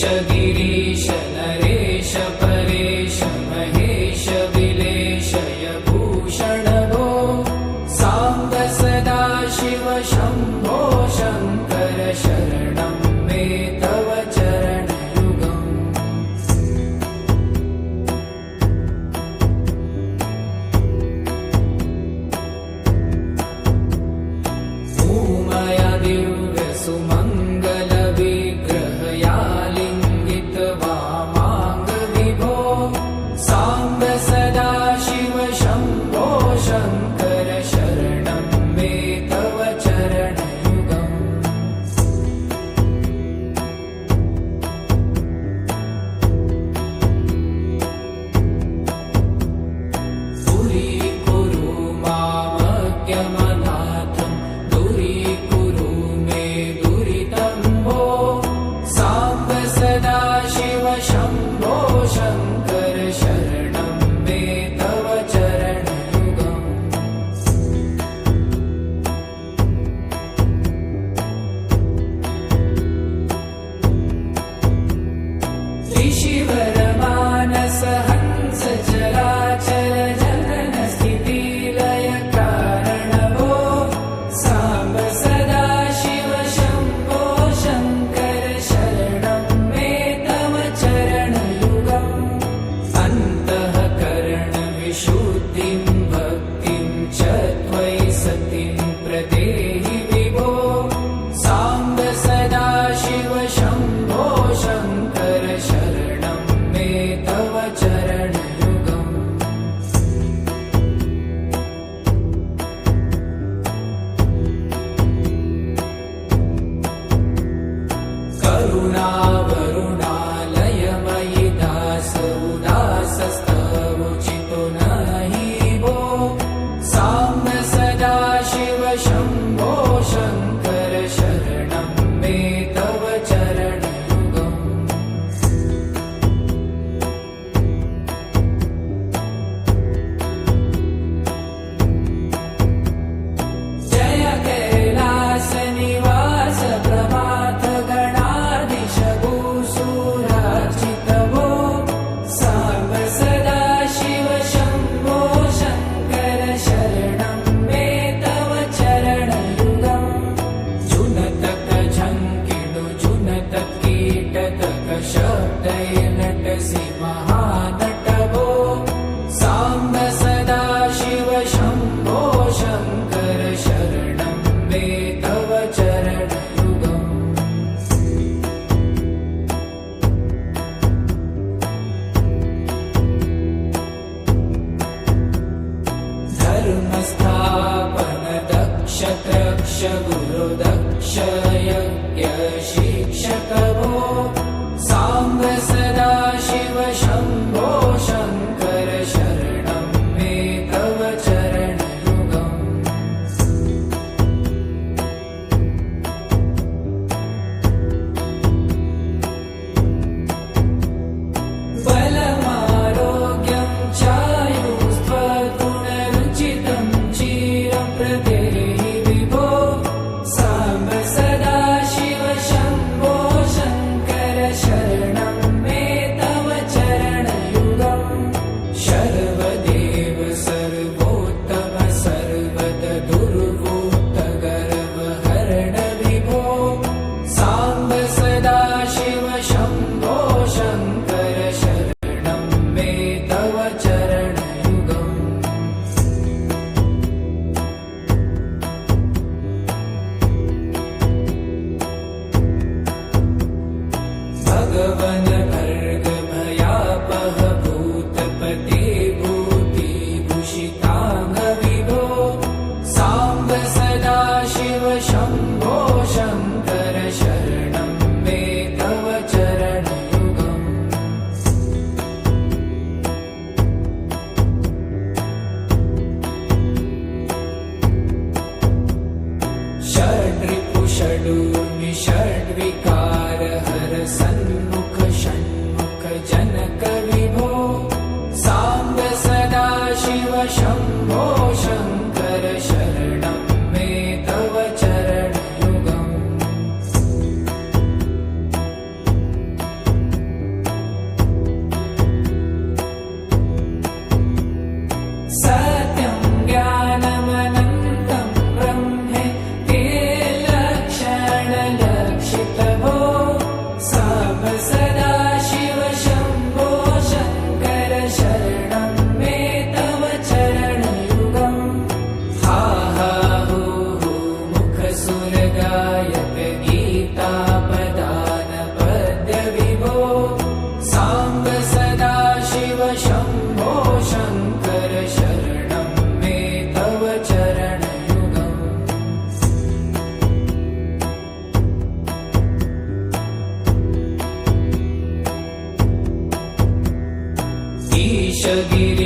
गिरीश नरेश परेश महेश विलेशय भूषण भो साम्ब सदा शिव शम्भो शङ्कर शरणं मे तव चरणयुगम् उमया दिव्य सुमङ्गल विग्रहया लिङ्गित वामाङ्ग विभो साम्ब सदा शिव शम्भो शङ्कर शरणं मे तव चरणयुगम् दूरीकुरु मामज्ञमनाथं दूरीकुरु मे दुरितं भो साम्ब सदा शिव शम्भो शङ्कर शरणं मे तव चरणयुगम् ऋषिवर मानस हंस चराचर जनन स्थिति लय कारण भो साम्ब सदा शिव शम्भो शङ्कर शरणं मे तव चरणयुगम् अन्तःकरण विशुद्धिं भक्तिं च त्वयि सतिं प्रदेहि विभो साम्ब सदा शिव शम्भो शङ्कर शरणं मे तव चरणयुगम् करुणावरुणालयमयि दास उदासस्तवोचितो नहि भो साम्ब सदा शिव शम्भो शङ्कर शरणं मे तव चरणयुगम् जय कैलास निवास प्रभात गणाधीश भूसुरार्चित भो साम्ब सदा शिव शम्भो शङ्कर शरणं मे तव चरणयुगम् जुनतक झङ्किणु जुनतक कीटतक शब्दै नटसि महानट भो साम्ब सदा शिव शम्भो शङ्कर शरणं मे तव चरणयुगम् धर्मस्थापन दक्ष त्रक्ष गुरु दक्ष यज्ञ शिक्षक भो साम्ब सदा शिव शम्भो शङ्कर शरणं मे तव चरणयुगम् बलमारोग्यं चायुस्त्वगुणरुचितं चिरं प्रदेहि विभो साम्ब सदा शिव शम्भो शङ्कर शरणं मे तव चरणयुगम् शर्वदेव सर्वोत्तम सर्वद दुर्वूत गर्वहरण विभो साम्ब सदा शिव शम्भो शङ्कर शरणं मे तव चरणयुगम् भगवन भर्ग भयापह भूतपते भूतिभूषिताङ्ग विभो साम्ब सदा शिव शम्भो शङ्कर शरणं मे तव चरणयुगम् षड्रिपु षडूर्मि षड्विकार हर सन्मुख षण्मुख जनक विभो साम्ब सदा शिव शम्भो शङ्कर शरणं मे तव चरणयुगम् शेषगिरि